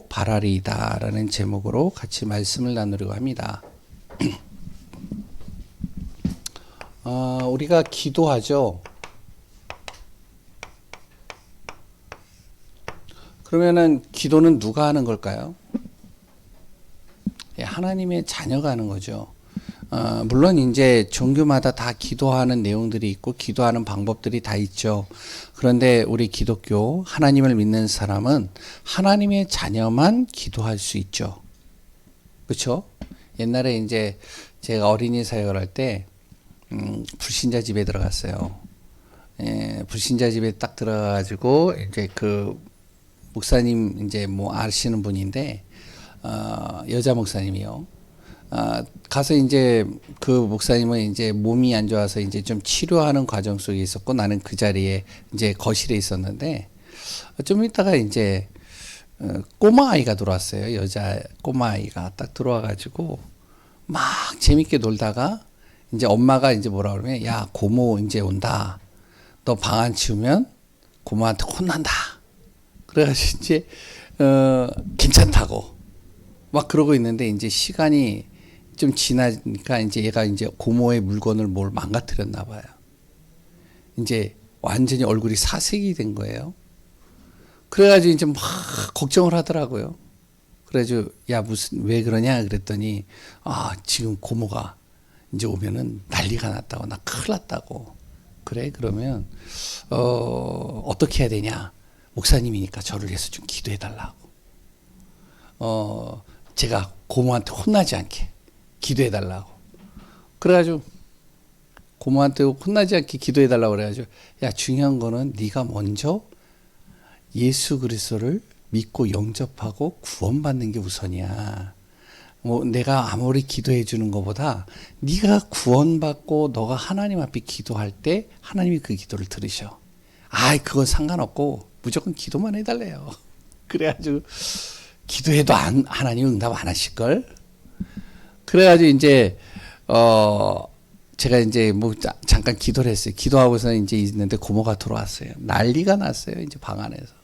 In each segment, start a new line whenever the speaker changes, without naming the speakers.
바라리이다 라는 제목으로 같이 말씀을 나누려고 합니다. 우리가 기도하죠. 그러면은 기도는 누가 하는 걸까요? 하나님의 자녀가 하는 거죠. 물론 이제 종교마다 다 기도하는 내용들이 있고 기도하는 방법들이 다 있죠. 그런데 우리 기독교 하나님을 믿는 사람은 하나님의 자녀만 기도할 수 있죠. 그렇죠? 옛날에 이제 제가 어린이 사역을 할 때 불신자 집에 들어갔어요. 불신자 집에 딱 들어가가지고 이제 그 목사님 이제 뭐 아시는 분인데 여자 목사님이요. 가서 이제 그 목사님은 이제 몸이 안 좋아서 이제 좀 치료하는 과정 속에 있었고 나는 그 자리에 이제 거실에 있었는데 좀 있다가 이제 꼬마 아이가 들어왔어요. 여자 꼬마 아이가 딱 들어와가지고 막 재밌게 놀다가 이제 엄마가 이제 뭐라 그러면 야 고모 이제 온다. 너 방 안 치우면 고모한테 혼난다. 그래가지고 이제 괜찮다고 막 그러고 있는데 이제 시간이 좀 지나니까 이제 얘가 이제 고모의 물건을 뭘 망가뜨렸나 봐요. 이제 완전히 얼굴이 사색이 된 거예요. 그래가지고 이제 막 걱정을 하더라고요. 그래가지고 야 무슨 왜 그러냐 그랬더니 지금 고모가 이제 오면은 난리가 났다고 나 큰일 났다고. 그래 그러면 어떻게 해야 되냐 목사님이니까 저를 위해서 좀 기도해 달라고. 제가 고모한테 혼나지 않게 기도해 달라고. 그래가지고 고모한테 혼나지 않게 기도해 달라고 그래가지고 야 중요한 거는 네가 먼저 예수 그리스도를 믿고 영접하고 구원받는 게 우선이야. 뭐 내가 아무리 기도해 주는 것보다 네가 구원받고 너가 하나님 앞에 기도할 때 하나님이 그 기도를 들으셔. 그건 상관없고 무조건 기도만 해달래요. 그래가지고 기도해도 하나님 응답 안 하실걸? 그래가지고 이제 제가 이제 뭐 잠깐 기도를 했어요. 기도하고서 이제 있는데 고모가 들어왔어요. 난리가 났어요. 이제 방 안에서.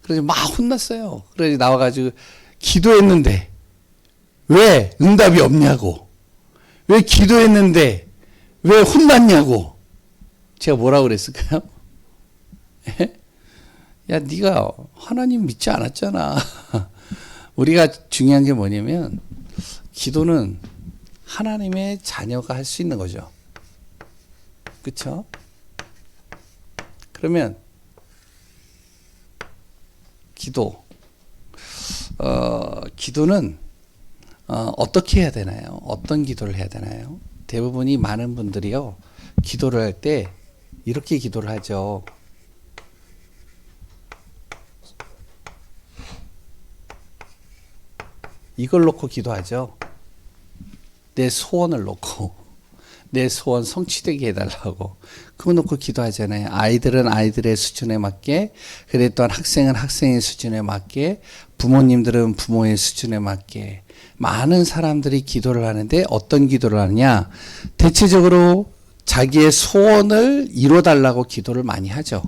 그래서 막 혼났어요. 그래서 나와가지고 기도했는데 왜 응답이 없냐고. 왜 기도했는데 왜 혼났냐고. 제가 뭐라고 그랬을까요? 야, 네가 하나님 믿지 않았잖아. 우리가 중요한 게 뭐냐면 기도는 하나님의 자녀가 할 수 있는 거죠. 그렇죠? 그러면 기도는 어떻게 해야 되나요? 어떤 기도를 해야 되나요? 대부분이 많은 분들이요. 기도를 할 때 이렇게 기도를 하죠. 이걸 놓고 기도하죠. 내 소원을 놓고 내 소원 성취되게 해달라고 그거 놓고 기도하잖아요. 아이들은 아이들의 수준에 맞게, 그래 또한 학생은 학생의 수준에 맞게, 부모님들은 부모의 수준에 맞게 많은 사람들이 기도를 하는데 어떤 기도를 하느냐? 대체적으로 자기의 소원을 이뤄달라고 기도를 많이 하죠.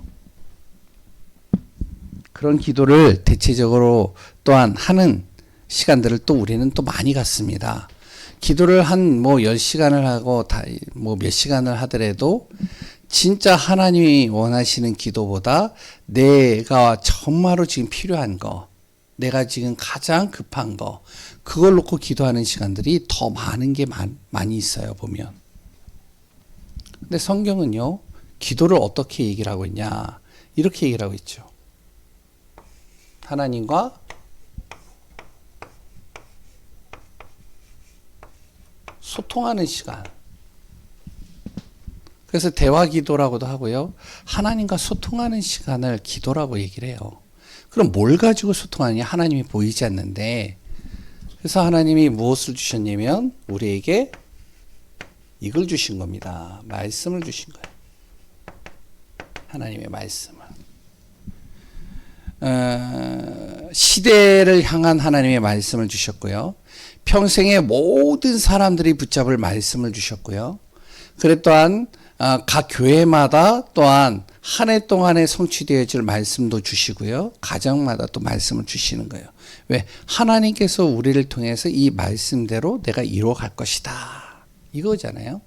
그런 기도를 대체적으로 또한 하는 시간들을 또 우리는 또 많이 갖습니다. 기도를 한 뭐 10시간을 하고 뭐 몇 시간을 하더라도 진짜 하나님이 원하시는 기도보다 내가 정말로 지금 필요한 거, 내가 지금 가장 급한 거, 그걸 놓고 기도하는 시간들이 더 많은 게 많이 있어요, 보면. 근데 성경은요, 기도를 어떻게 얘기를 하고 있냐? 이렇게 얘기를 하고 있죠. 하나님과 소통하는 시간. 그래서 대화 기도라고도 하고요. 하나님과 소통하는 시간을 기도라고 얘기를 해요. 그럼 뭘 가지고 소통하느냐? 하나님이 보이지 않는데. 그래서 하나님이 무엇을 주셨냐면 우리에게 이걸 주신 겁니다. 말씀을 주신 거예요. 하나님의 말씀을. 시대를 향한 하나님의 말씀을 주셨고요. 평생에 모든 사람들이 붙잡을 말씀을 주셨고요. 그래 또한 각 교회마다 또한 한 해 동안에 성취되어질 말씀도 주시고요. 가정마다 또 말씀을 주시는 거예요. 왜? 하나님께서 우리를 통해서 이 말씀대로 내가 이루어갈 것이다. 이거잖아요.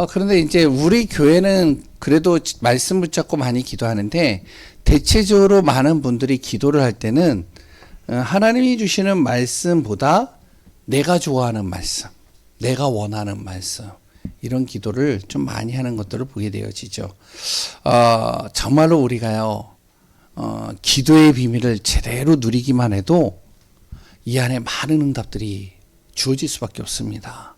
그런데 이제 우리 교회는 그래도 말씀 붙잡고 많이 기도하는데 대체적으로 많은 분들이 기도를 할 때는 하나님이 주시는 말씀보다 내가 좋아하는 말씀, 내가 원하는 말씀, 이런 기도를 좀 많이 하는 것들을 보게 되어지죠. 정말로 우리가요, 기도의 비밀을 제대로 누리기만 해도 이 안에 많은 응답들이 주어질 수밖에 없습니다.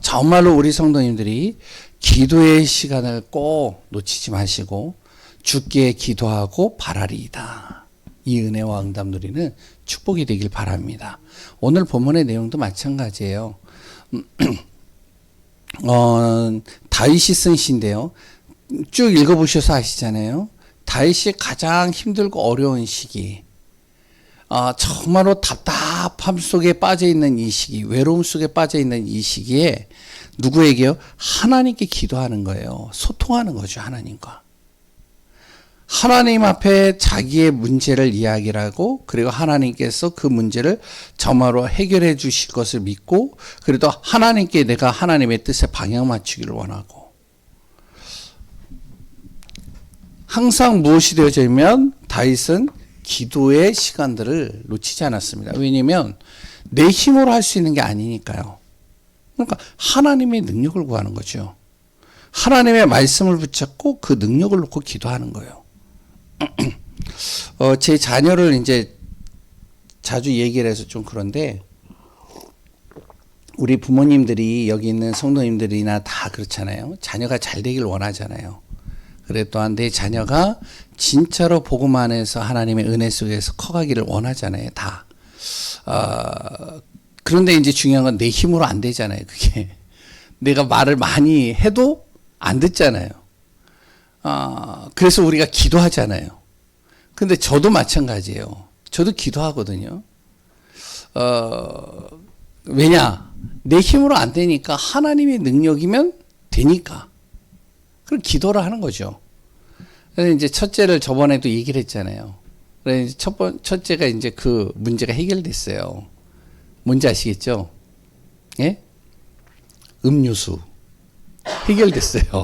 정말로 우리 성도님들이 기도의 시간을 꼭 놓치지 마시고 주께 기도하고 바라리이다. 이 은혜와 응답 누리는 축복이 되길 바랍니다. 오늘 본문의 내용도 마찬가지예요. 다윗이 쓴 시인데요. 쭉 읽어보셔서 아시잖아요. 다윗이 가장 힘들고 어려운 시기, 정말로 답답함 속에 빠져있는 이 시기, 외로움 속에 빠져있는 이 시기에 누구에게요? 하나님께 기도하는 거예요. 소통하는 거죠, 하나님과. 하나님 앞에 자기의 문제를 이야기를 하고, 그리고 하나님께서 그 문제를 정말로 해결해 주실 것을 믿고, 그래도 하나님께 내가 하나님의 뜻에 방향 맞추기를 원하고, 항상 무엇이 되어지면 다윗은 기도의 시간들을 놓치지 않았습니다. 왜냐하면 내 힘으로 할 수 있는 게 아니니까요. 그러니까 하나님의 능력을 구하는 거죠. 하나님의 말씀을 붙잡고 그 능력을 놓고 기도하는 거예요. 제 자녀를 이제 자주 얘기를 해서 좀 그런데, 우리 부모님들이 여기 있는 성도님들이나 다 그렇잖아요. 자녀가 잘 되길 원하잖아요. 그래 또한 내 자녀가 진짜로 복음 안에서 하나님의 은혜 속에서 커가기를 원하잖아요. 다. 그런데 이제 중요한 건 내 힘으로 안 되잖아요. 그게. 내가 말을 많이 해도 안 듣잖아요. 그래서 우리가 기도하잖아요. 근데 저도 마찬가지예요. 저도 기도하거든요. 왜냐? 내 힘으로 안 되니까 하나님의 능력이면 되니까. 그럼 기도를 하는 거죠. 그래서 이제 첫째를 저번에도 얘기를 했잖아요. 그래서 첫째가 이제 그 문제가 해결됐어요. 뭔지 아시겠죠? 예? 음료수. 해결됐어요.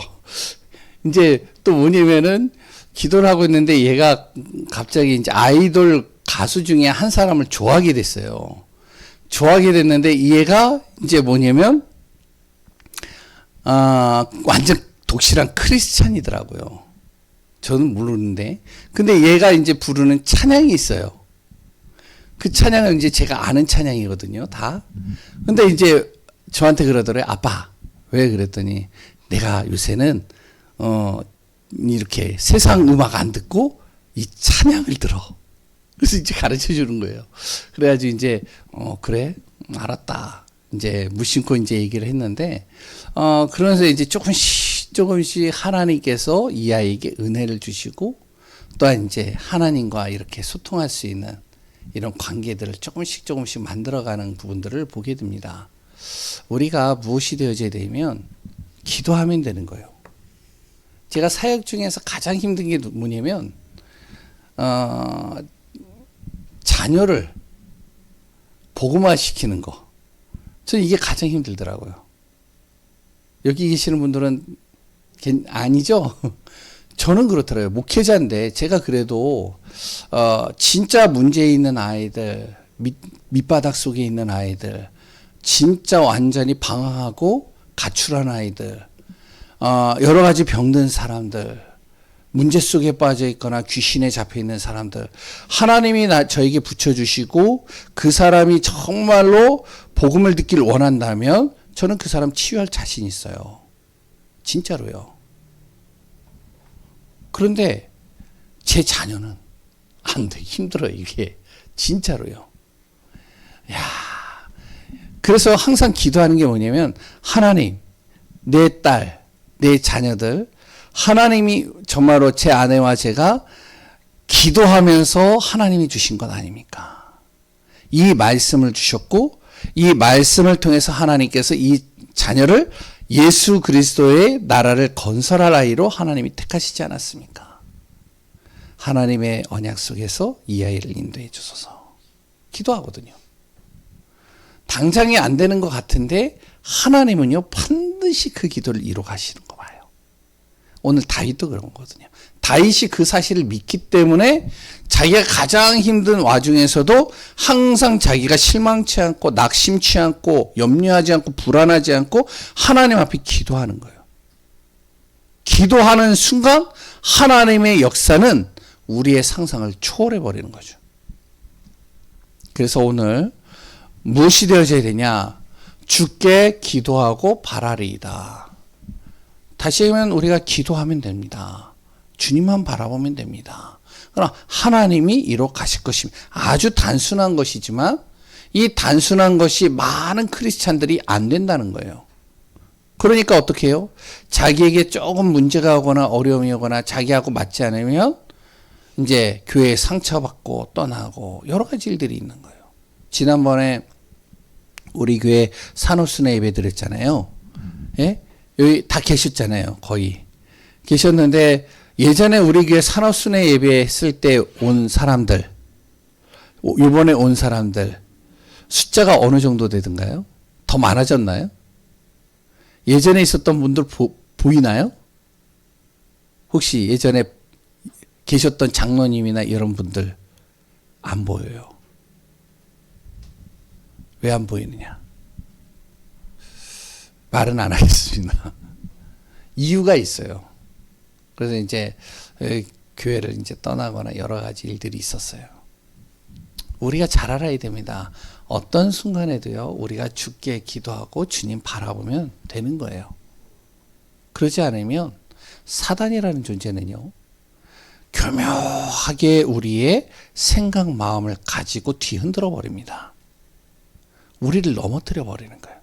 이제 또 뭐냐면은 기도를 하고 있는데 얘가 갑자기 이제 아이돌 가수 중에 한 사람을 좋아하게 됐어요. 좋아하게 됐는데 얘가 이제 뭐냐면, 완전 독실한 크리스찬이더라고요. 저는 모르는데. 근데 얘가 이제 부르는 찬양이 있어요. 그 찬양은 이제 제가 아는 찬양이거든요, 다. 근데 이제 저한테 그러더래요. 아빠, 왜 그랬더니, 내가 요새는, 이렇게 세상 음악 안 듣고 이 찬양을 들어. 그래서 이제 가르쳐 주는 거예요. 그래가지고 이제, 그래? 알았다. 이제 무심코 이제 얘기를 했는데, 그러면서 이제 조금씩 하나님께서 이 아이에게 은혜를 주시고, 또한 이제 하나님과 이렇게 소통할 수 있는 이런 관계들을 조금씩 만들어가는 부분들을 보게 됩니다. 우리가 무엇이 되어져야 되면 기도하면 되는 거예요. 제가 사역 중에서 가장 힘든 게 뭐냐면, 자녀를 복음화 시키는 거. 저는 이게 가장 힘들더라고요. 여기 계시는 분들은 아니죠? 저는 그렇더라고요. 목회자인데 제가 그래도 진짜 문제 있는 아이들, 밑바닥 속에 있는 아이들, 진짜 완전히 방황하고 가출한 아이들, 여러 가지 병든 사람들, 문제 속에 빠져 있거나 귀신에 잡혀 있는 사람들, 하나님이 저에게 붙여주시고 그 사람이 정말로 복음을 듣기를 원한다면 저는 그 사람 치유할 자신이 있어요. 진짜로요. 그런데 제 자녀는 안 돼. 힘들어요, 이게. 진짜로요. 야, 그래서 항상 기도하는 게 뭐냐면, 하나님, 내 딸, 내 자녀들, 하나님이 정말로 제 아내와 제가 기도하면서 하나님이 주신 것 아닙니까? 이 말씀을 주셨고, 이 말씀을 통해서 하나님께서 이 자녀를 예수 그리스도의 나라를 건설할 아이로 하나님이 택하시지 않았습니까? 하나님의 언약 속에서 이 아이를 인도해 주소서. 기도하거든요. 당장이 안 되는 것 같은데 하나님은요 반드시 그 기도를 이루어 가시는 거 봐요. 오늘 다윗도 그런 거거든요. 다윗이 그 사실을 믿기 때문에 자기가 가장 힘든 와중에서도 항상 자기가 실망치 않고 낙심치 않고 염려하지 않고 불안하지 않고 하나님 앞에 기도하는 거예요. 기도하는 순간 하나님의 역사는 우리의 상상을 초월해 버리는 거죠. 그래서 오늘 무엇이 되어져야 되냐? 주께 기도하고 바라리이다. 다시 하면 우리가 기도하면 됩니다. 주님만 바라보면 됩니다. 그러나 하나님이 이루어 가실 것입니다. 아주 단순한 것이지만 이 단순한 것이 많은 크리스찬들이 안 된다는 거예요. 그러니까 어떻게 해요? 자기에게 조금 문제가 오거나 어려움이 오거나 자기하고 맞지 않으면 이제 교회에 상처받고 떠나고 여러 가지 일들이 있는 거예요. 지난번에 우리 교회 산호순회 예배 드렸잖아요. 예? 여기 다 계셨잖아요. 거의. 계셨는데 예전에 우리 교회 산호순회 예배 했을 때 온 사람들, 이번에 온 사람들 숫자가 어느 정도 되던가요? 더 많아졌나요? 예전에 있었던 분들 보이나요? 혹시 예전에 계셨던 장로님이나 이런 분들 안 보여요. 왜 안 보이느냐? 말은 안 하겠습니다. 이유가 있어요. 그래서 이제 교회를 이제 떠나거나 여러 가지 일들이 있었어요. 우리가 잘 알아야 됩니다. 어떤 순간에도요, 우리가 주께 기도하고 주님 바라보면 되는 거예요. 그러지 않으면 사단이라는 존재는요, 교묘하게 우리의 생각, 마음을 가지고 뒤흔들어 버립니다. 우리를 넘어뜨려 버리는 거예요.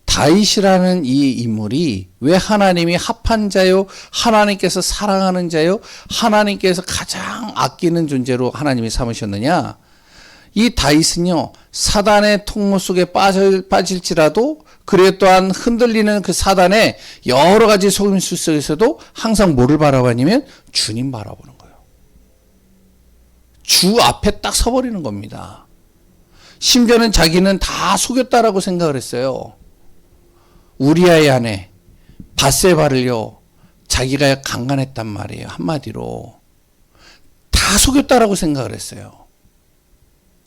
다윗이라는 이 인물이 왜 하나님이 합한 자요, 하나님께서 사랑하는 자요, 하나님께서 가장 아끼는 존재로 하나님이 삼으셨느냐? 이 다윗은요, 사단의 통로 속에 빠질지라도, 그래 또한 흔들리는 그 사단의 여러 가지 속임수 속에서도 항상 뭐를 바라보냐면 주님 바라보는 거예요. 주 앞에 딱 서버리는 겁니다. 심지어는 자기는 다 속였다라고 생각을 했어요. 우리아의 아내 밧세바를요, 자기가 강간했단 말이에요. 한마디로 다 속였다라고 생각을 했어요.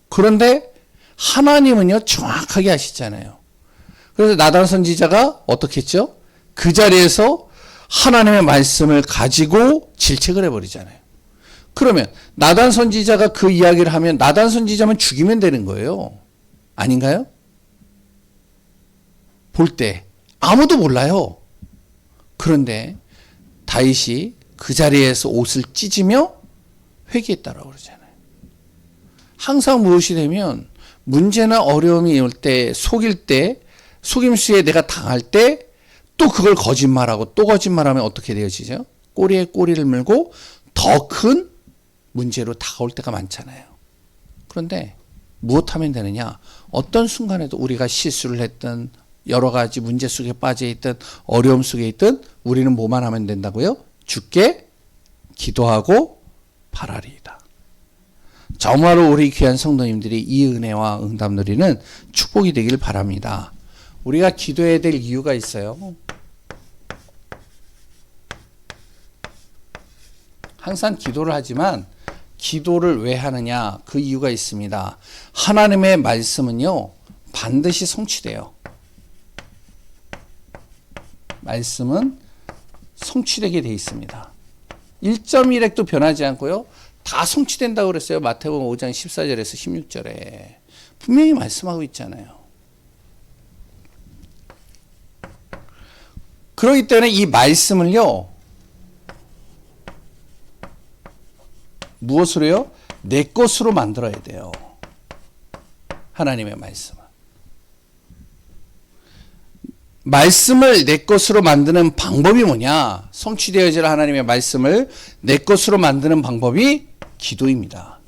그런데 하나님은요 정확하게 아시잖아요. 그래서 나단 선지자가 어떻게 했죠? 그 자리에서 하나님의 말씀을 가지고 질책을 해버리잖아요. 그러면 나단 선지자가 그 이야기를 하면 나단 선지자만 죽이면 되는 거예요. 아닌가요? 볼 때 아무도 몰라요. 그런데 다윗이 그 자리에서 옷을 찢으며 회개했다라고 그러잖아요. 항상 무엇이 되면 문제나 어려움이 올 때, 속일 때, 속임수에 내가 당할 때 또 그걸 거짓말하고 또 거짓말하면 어떻게 되어지죠? 꼬리에 꼬리를 물고 더 큰 문제로 다가올 때가 많잖아요. 그런데 무엇하면 되느냐? 어떤 순간에도 우리가 실수를 했든 여러 가지 문제 속에 빠져 있든 어려움 속에 있든 우리는 뭐만 하면 된다고요? 주께 기도하고 바라리이다. 정말로 우리 귀한 성도님들이 이 은혜와 응답 누리는 축복이 되길 바랍니다. 우리가 기도해야 될 이유가 있어요. 항상 기도를 하지만 기도를 왜 하느냐? 그 이유가 있습니다. 하나님의 말씀은요, 반드시 성취돼요. 말씀은 성취되게 돼 있습니다. 1.1핵도 변하지 않고요. 다 성취된다고 그랬어요. 마태복음 5장 14절에서 16절에. 분명히 말씀하고 있잖아요. 그렇기 때문에 이 말씀을요, 무엇으로요? 내 것으로 만들어야 돼요. 하나님의 말씀을. 말씀을 내 것으로 만드는 방법이 뭐냐? 성취되어질 하나님의 말씀을 내 것으로 만드는 방법이 기도입니다.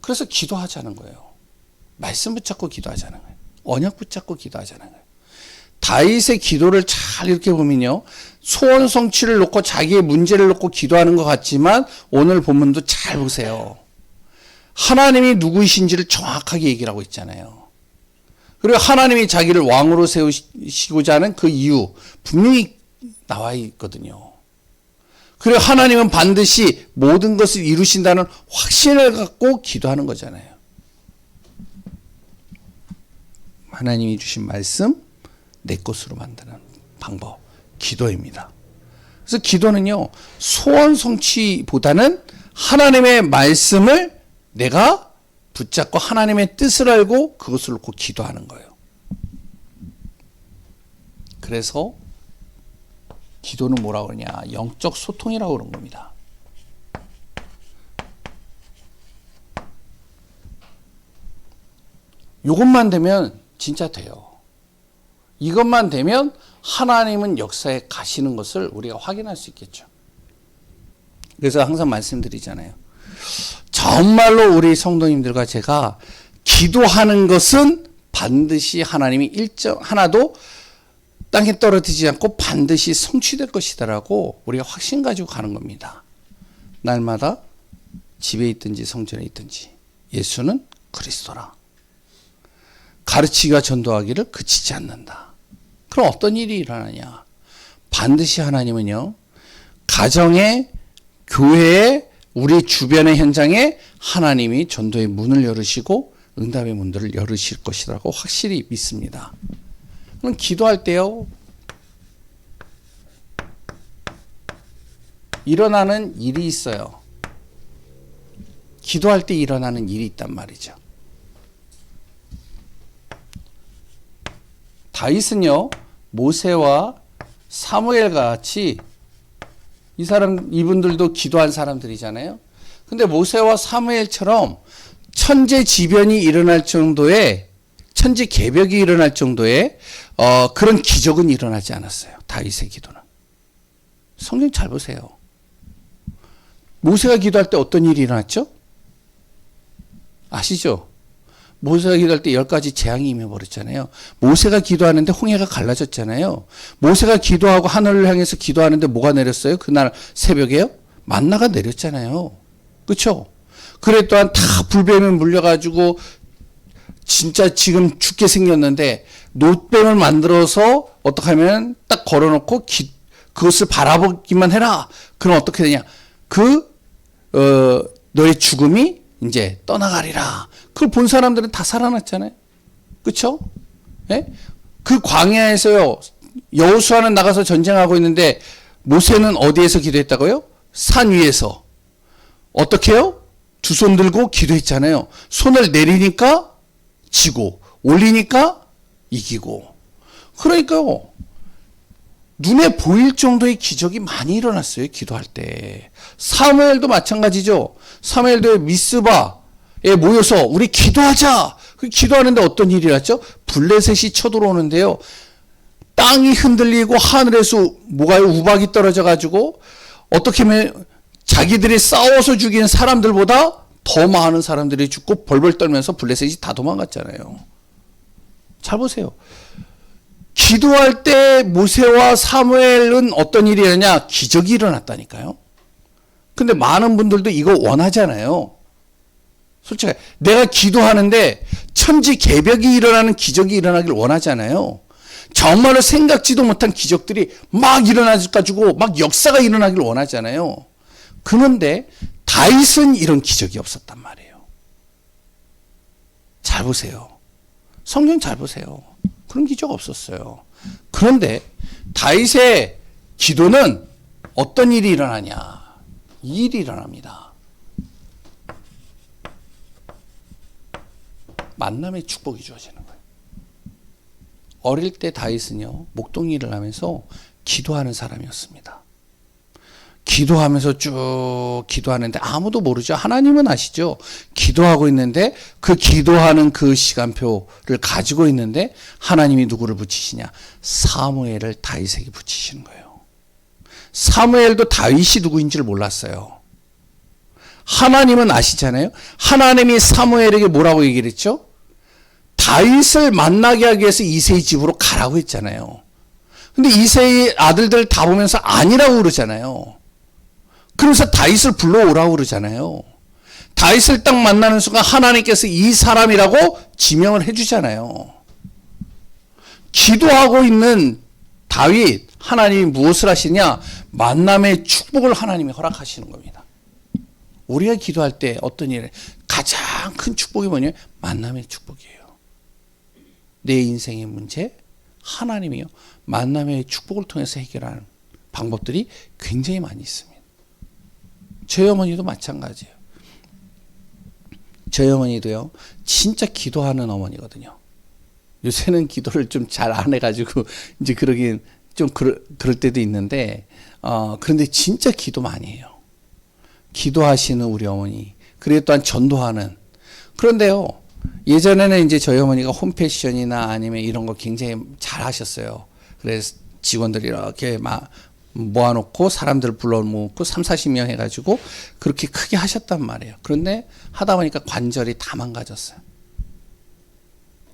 그래서 기도하자는 거예요. 말씀 붙잡고 기도하자는 거예요. 언약 붙잡고 기도하자는 거예요. 다윗의 기도를 잘 이렇게 보면요. 소원 성취를 놓고 자기의 문제를 놓고 기도하는 것 같지만 오늘 본문도 잘 보세요. 하나님이 누구이신지를 정확하게 얘기를 하고 있잖아요. 그리고 하나님이 자기를 왕으로 세우시고자 하는 그 이유 분명히 나와 있거든요. 그리고 하나님은 반드시 모든 것을 이루신다는 확신을 갖고 기도하는 거잖아요. 하나님이 주신 말씀 내 것으로 만드는 방법, 기도입니다. 그래서 기도는요, 소원 성취보다는 하나님의 말씀을 내가 붙잡고 하나님의 뜻을 알고 그것을 놓고 기도하는 거예요. 그래서 기도는 뭐라고 그러냐? 영적 소통이라고 그런 겁니다. 이것만 되면 진짜 돼요. 이것만 되면 하나님은 역사에 가시는 것을 우리가 확인할 수 있겠죠. 그래서 항상 말씀드리잖아요. 정말로 우리 성도님들과 제가 기도하는 것은 반드시 하나님이 하나도 땅에 떨어지지 않고 반드시 성취될 것이다라고 우리가 확신 가지고 가는 겁니다. 날마다 집에 있든지 성전에 있든지 예수는 그리스도라. 가르치기와 전도하기를 그치지 않는다. 그럼 어떤 일이 일어나냐? 반드시 하나님은요, 가정에, 교회에, 우리 주변의 현장에 하나님이 전도의 문을 열으시고 응답의 문들을 열으실 것이라고 확실히 믿습니다. 그럼 기도할 때요, 일어나는 일이 있어요. 기도할 때 일어나는 일이 있단 말이죠. 다윗은요, 모세와 사무엘 같이 이분들도 기도한 사람들이잖아요. 근데 모세와 사무엘처럼 천재지변이 일어날 정도의, 천지개벽이 일어날 정도의 그런 기적은 일어나지 않았어요. 다윗의 기도는. 성경 잘 보세요. 모세가 기도할 때 어떤 일이 일어났죠? 아시죠? 모세가 기도할 때 10가지 재앙이 임해버렸잖아요. 모세가 기도하는데 홍해가 갈라졌잖아요. 모세가 기도하고 하늘을 향해서 기도하는데 뭐가 내렸어요? 그날 새벽에요? 만나가 내렸잖아요. 그렇죠? 그래 또한 다 불뱀에 물려가지고 진짜 지금 죽게 생겼는데 노뱀을 만들어서 어떻게 하면 딱 걸어놓고 그것을 바라보기만 해라. 그럼 어떻게 되냐? 너의 죽음이 이제 떠나가리라. 그걸 본 사람들은 다 살아났잖아요. 그렇죠? 예? 그 광야에서요, 여호수아는 나가서 전쟁하고 있는데 모세는 어디에서 기도했다고요? 산 위에서. 어떻게 해요? 두 손 들고 기도했잖아요. 손을 내리니까 지고 올리니까 이기고. 그러니까요, 눈에 보일 정도의 기적이 많이 일어났어요. 기도할 때. 사무엘도 마찬가지죠. 사무엘도 미스바에 모여서 우리 기도하자. 기도하는데 어떤 일이 났죠? 블레셋이 쳐들어오는데요, 땅이 흔들리고 하늘에서 뭐가요? 우박이 떨어져 가지고 어떻게 하면 자기들이 싸워서 죽인 사람들보다 더 많은 사람들이 죽고 벌벌 떨면서 블레셋이 다 도망갔잖아요. 잘 보세요. 기도할 때 모세와 사무엘은 어떤 일이 일어나냐? 기적이 일어났다니까요. 근데 많은 분들도 이거 원하잖아요. 솔직히 내가 기도하는데 천지개벽이 일어나는 기적이 일어나길 원하잖아요. 정말로 생각지도 못한 기적들이 막 일어나가지고 막 역사가 일어나길 원하잖아요. 그런데 다윗은 이런 기적이 없었단 말이에요. 잘 보세요. 성경 잘 보세요. 그런 기적 없었어요. 그런데 다윗의 기도는 어떤 일이 일어나냐? 이 일이 일어납니다. 만남의 축복이 주어지는 거예요. 어릴 때 다윗은요, 목동일을 하면서 기도하는 사람이었습니다. 기도하면서 쭉 기도하는데 아무도 모르죠. 하나님은 아시죠. 기도하고 있는데 그 기도하는 그 시간표를 가지고 있는데 하나님이 누구를 붙이시냐? 사무엘을 다윗에게 붙이시는 거예요. 사무엘도 다윗이 누구인지를 몰랐어요. 하나님은 아시잖아요. 하나님이 사무엘에게 뭐라고 얘기를 했죠? 다윗을 만나게 하기 위해서 이새의 집으로 가라고 했잖아요. 근데 이새의 아들들 다 보면서 아니라고 그러잖아요. 그러면서 다윗을 불러오라고 그러잖아요. 다윗을 딱 만나는 순간 하나님께서 이 사람이라고 지명을 해주잖아요. 기도하고 있는 다윗, 하나님이 무엇을 하시냐? 만남의 축복을 하나님이 허락하시는 겁니다. 우리가 기도할 때 어떤 일에 가장 큰 축복이 뭐냐면 만남의 축복이에요. 내 인생의 문제, 하나님이요. 만남의 축복을 통해서 해결하는 방법들이 굉장히 많이 있습니다. 저희 어머니도 마찬가지예요. 저희 어머니도요, 진짜 기도하는 어머니거든요. 요새는 기도를 좀 잘 안 해가지고, 이제 그러긴 좀 그럴 때도 있는데, 그런데 진짜 기도 많이 해요. 기도하시는 우리 어머니. 그리고 또한 전도하는. 그런데요, 예전에는 이제 저희 어머니가 홈패션이나 아니면 이런 거 굉장히 잘 하셨어요. 그래서 직원들이 이렇게 막 모아놓고 사람들 불러모으고 30-40명 해가지고 그렇게 크게 하셨단 말이에요. 그런데 하다 보니까 관절이 다 망가졌어요.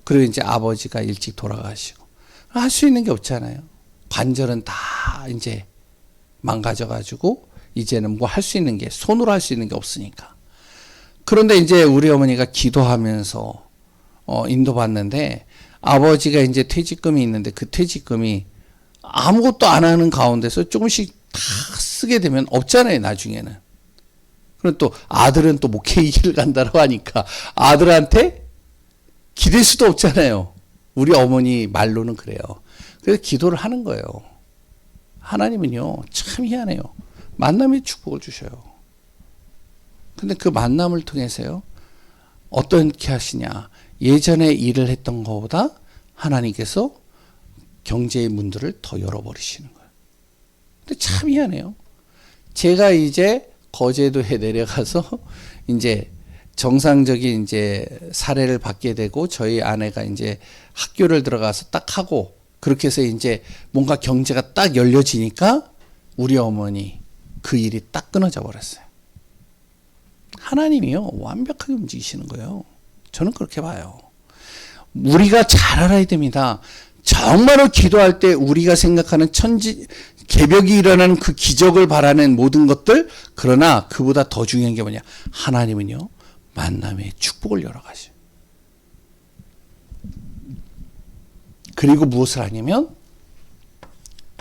그리고 이제 아버지가 일찍 돌아가시고 할 수 있는 게 없잖아요. 관절은 다 이제 망가져가지고 이제는 뭐 할 수 있는 게 손으로 할 수 있는 게 없으니까. 그런데 이제 우리 어머니가 기도하면서 인도받는데 아버지가 이제 퇴직금이 있는데 그 퇴직금이 아무것도 안 하는 가운데서 조금씩 다 쓰게 되면 없잖아요, 나중에는. 그리고 또 아들은 또 목회의 길을 간다고 하니까 아들한테 기댈 수도 없잖아요. 우리 어머니 말로는 그래요. 그래서 기도를 하는 거예요. 하나님은요, 참 희한해요. 만남의 축복을 주셔요. 근데 그 만남을 통해서요, 어떻게 하시냐. 예전에 일을 했던 것보다 하나님께서 경제의 문들을 더 열어버리시는 거예요. 근데 참 희한해요. 제가 이제 거제도에 내려가서 이제 정상적인 이제 사례를 받게 되고 저희 아내가 이제 학교를 들어가서 딱 하고 그렇게 해서 이제 뭔가 경제가 딱 열려지니까 우리 어머니 그 일이 딱 끊어져 버렸어요. 하나님이요, 완벽하게 움직이시는 거예요. 저는 그렇게 봐요. 우리가 잘 알아야 됩니다. 정말로 기도할 때 우리가 생각하는 개벽이 일어나는 그 기적을 바라는 모든 것들, 그러나 그보다 더 중요한 게 뭐냐? 하나님은요, 만남의 축복을 열어가셔요. 그리고 무엇을 하냐면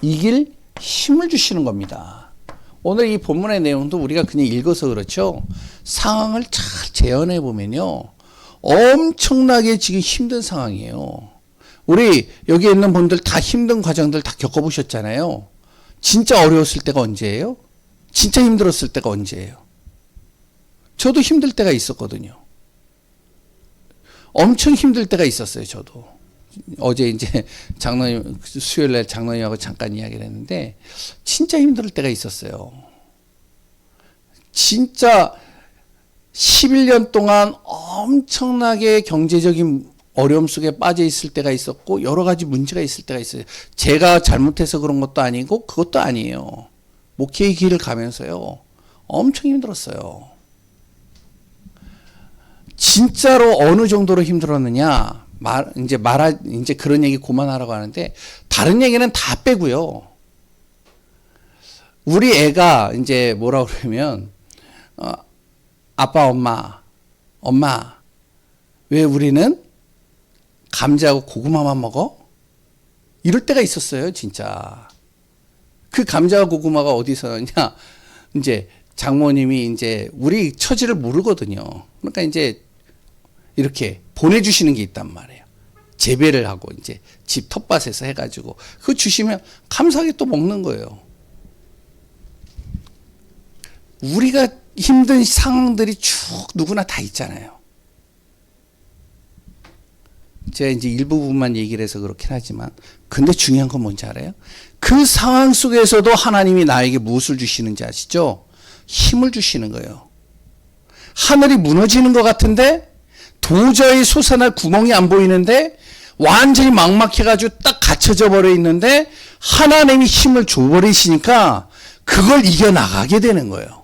이길 힘을 주시는 겁니다. 오늘 이 본문의 내용도 우리가 그냥 읽어서 그렇죠. 상황을 잘 재현해 보면요, 엄청나게 지금 힘든 상황이에요. 우리 여기 있는 분들 다 힘든 과정들 다 겪어보셨잖아요. 진짜 어려웠을 때가 언제예요? 진짜 힘들었을 때가 언제예요? 저도 힘들 때가 있었거든요. 엄청 힘들 때가 있었어요, 저도. 어제 이제 장로님, 수요일날 장로님하고 잠깐 이야기를 했는데, 진짜 힘들 때가 있었어요. 진짜 11년 동안 엄청나게 경제적인 어려움 속에 빠져 있을 때가 있었고, 여러 가지 문제가 있을 때가 있어요. 제가 잘못해서 그런 것도 아니고, 그것도 아니에요. 목회의 길을 가면서요, 엄청 힘들었어요. 진짜로 어느 정도로 힘들었느냐, 이제 그런 얘기 그만하라고 하는데, 다른 얘기는 다 빼고요. 우리 애가 이제 뭐라고 그러면, 아빠, 엄마, 왜 우리는 감자하고 고구마만 먹어? 이럴 때가 있었어요, 진짜. 그 감자와 고구마가 어디서 나냐? 이제 장모님이 이제 우리 처지를 모르거든요. 그러니까 이제 이렇게 보내주시는 게 있단 말이에요. 재배를 하고 이제 집 텃밭에서 해가지고 그거 주시면 감사하게 또 먹는 거예요. 우리가 힘든 상황들이 쭉 누구나 다 있잖아요. 제가 이제 일부분만 얘기를 해서 그렇긴 하지만, 근데 중요한 건 뭔지 알아요? 그 상황 속에서도 하나님이 나에게 무엇을 주시는지 아시죠? 힘을 주시는 거예요. 하늘이 무너지는 것 같은데 도저히 솟아날 구멍이 안 보이는데 완전히 막막해가지고 딱 갇혀져 버려 있는데 하나님이 힘을 줘버리시니까 그걸 이겨나가게 되는 거예요.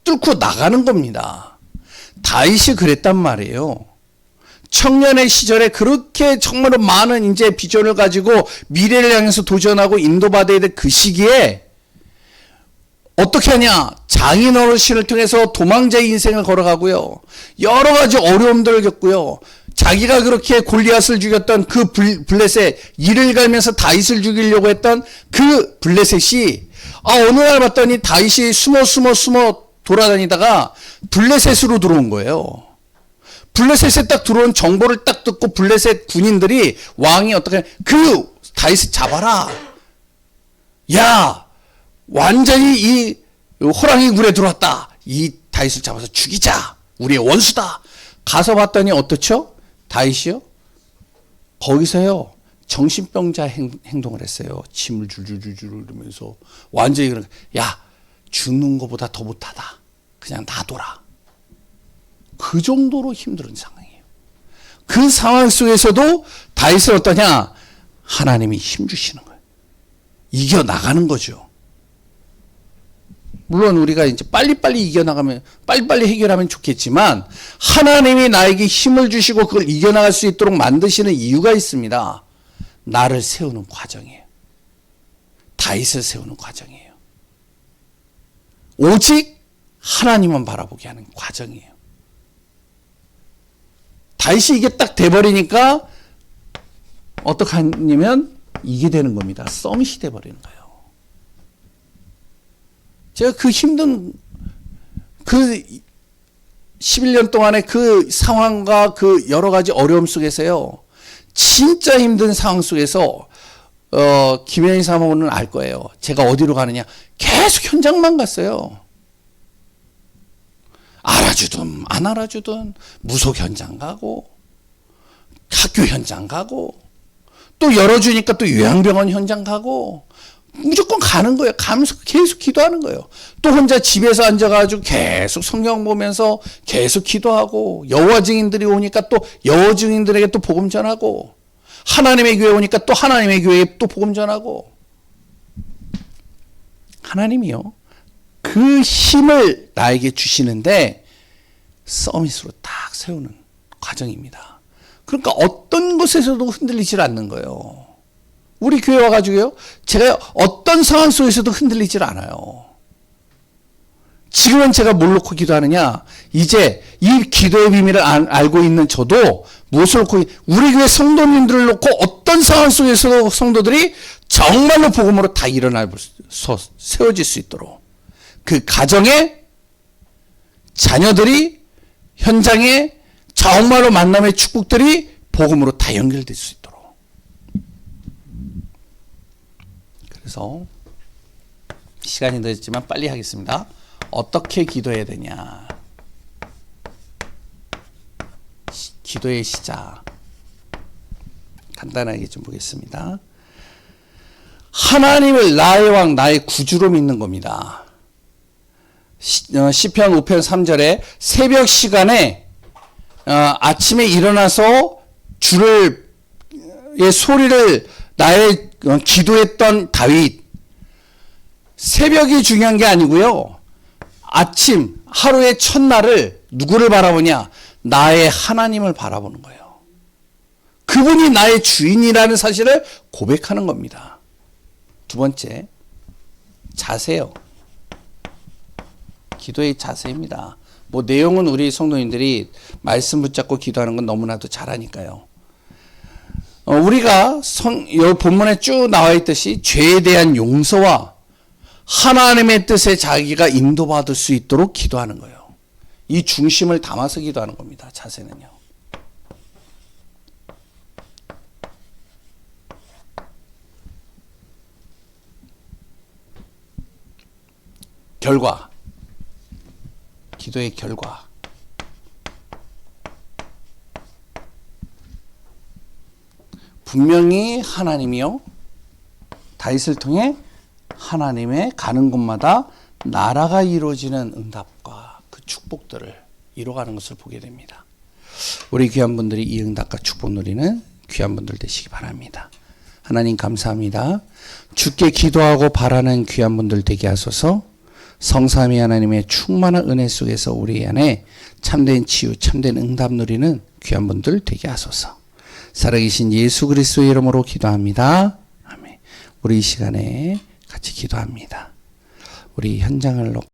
뚫고 나가는 겁니다. 다윗이 그랬단 말이에요. 청년의 시절에 그렇게 정말로 많은 이제 비전을 가지고 미래를 향해서 도전하고 인도받아야 될 그 시기에 어떻게 하냐? 장인 어르신을 통해서 도망자의 인생을 걸어가고요. 여러 가지 어려움들을 겪고요. 자기가 그렇게 골리앗을 죽였던 그 블레셋, 이를 갈면서 다윗을 죽이려고 했던 그 블레셋이 어느 날 봤더니 다윗이 숨어 돌아다니다가 블레셋으로 들어온 거예요. 블레셋에 딱 들어온 정보를 딱 듣고 블레셋 군인들이 왕이 어떻게 그 다윗을 잡아라. 야, 완전히 이 호랑이 굴에 들어왔다. 이 다윗을 잡아서 죽이자. 우리의 원수다. 가서 봤더니 어떻죠? 다윗이요? 거기서요. 정신병자 행동을 했어요. 침을 줄줄줄줄 이러면서 완전히 그런 야, 죽는 것보다 더 못하다. 그냥 놔둬라. 그 정도로 힘든 상황이에요. 그 상황 속에서도 다윗은 어떠냐? 하나님이 힘 주시는 거예요. 이겨나가는 거죠. 물론 우리가 이제 빨리빨리 이겨나가면, 빨리빨리 해결하면 좋겠지만, 하나님이 나에게 힘을 주시고 그걸 이겨나갈 수 있도록 만드시는 이유가 있습니다. 나를 세우는 과정이에요. 다윗을 세우는 과정이에요. 오직 하나님만 바라보게 하는 과정이에요. 다윗이 이게 딱 돼버리니까, 어떻게 하냐면, 이게 되는 겁니다. 썸밋이 돼버리는 거예요. 제가 그 힘든 그 11년 동안의 그 상황과 그 여러 가지 어려움 속에서요. 진짜 힘든 상황 속에서 김현희 사모는 알 거예요. 제가 어디로 가느냐. 계속 현장만 갔어요. 알아주든 안 알아주든 무속 현장 가고 학교 현장 가고 또 열어주니까 또 요양병원 현장 가고 무조건 가는 거예요. 가면서 계속 기도하는 거예요. 또 혼자 집에서 앉아가지고 계속 성경 보면서 계속 기도하고 여호와 증인들이 오니까 또 여호와 증인들에게 또 복음 전하고 하나님의 교회 오니까 또 하나님의 교회에 또 복음 전하고 하나님이요. 그 힘을 나에게 주시는데 서밋으로 딱 세우는 과정입니다. 그러니까 어떤 곳에서도 흔들리질 않는 거예요. 우리 교회 와가지고요. 제가 어떤 상황 속에서도 흔들리질 않아요. 지금은 제가 뭘 놓고 기도하느냐. 이제 이 기도의 비밀을 알고 있는 저도 무엇을 놓고 우리 교회 성도님들을 놓고 어떤 상황 속에서도 성도들이 정말로 복음으로 다 일어나서 세워질 수 있도록 그 가정에 자녀들이 현장에 정말로 만남의 축복들이 복음으로 다 연결될 수 있도록 그래서 시간이 늦었지만 빨리 하겠습니다. 어떻게 기도해야 되냐? 기도의 시작. 간단하게 좀 보겠습니다. 하나님을 나의 왕, 나의 구주로 믿는 겁니다. 시편 5편 3절에 새벽 시간에 아침에 일어나서 주의 소리를 나의 기도했던 다윗. 새벽이 중요한 게 아니고요. 아침, 하루의 첫날을 누구를 바라보냐? 나의 하나님을 바라보는 거예요. 그분이 나의 주인이라는 사실을 고백하는 겁니다. 두 번째, 자세요. 기도의 자세입니다. 뭐 내용은 우리 성도님들이 말씀 붙잡고 기도하는 건 너무나도 잘하니까요. 우리가 이 본문에 쭉 나와 있듯이 죄에 대한 용서와 하나님의 뜻에 자기가 인도받을 수 있도록 기도하는 거예요. 이 중심을 담아서 기도하는 겁니다. 자세는요. 결과. 기도의 결과. 분명히 하나님이요. 다윗을 통해 하나님의 가는 곳마다 나라가 이루어지는 응답과 그 축복들을 이뤄가는 것을 보게 됩니다. 우리 귀한 분들이 이 응답과 축복 누리는 귀한 분들 되시기 바랍니다. 하나님 감사합니다. 주께 기도하고 바라는 귀한 분들 되게 하소서. 성삼위 하나님의 충만한 은혜 속에서 우리 안에 참된 치유, 참된 응답 누리는 귀한 분들 되게 하소서. 살아계신 예수 그리스도의 이름으로 기도합니다. 아멘. 우리 이 시간에 같이 기도합니다. 우리 현장을 놓고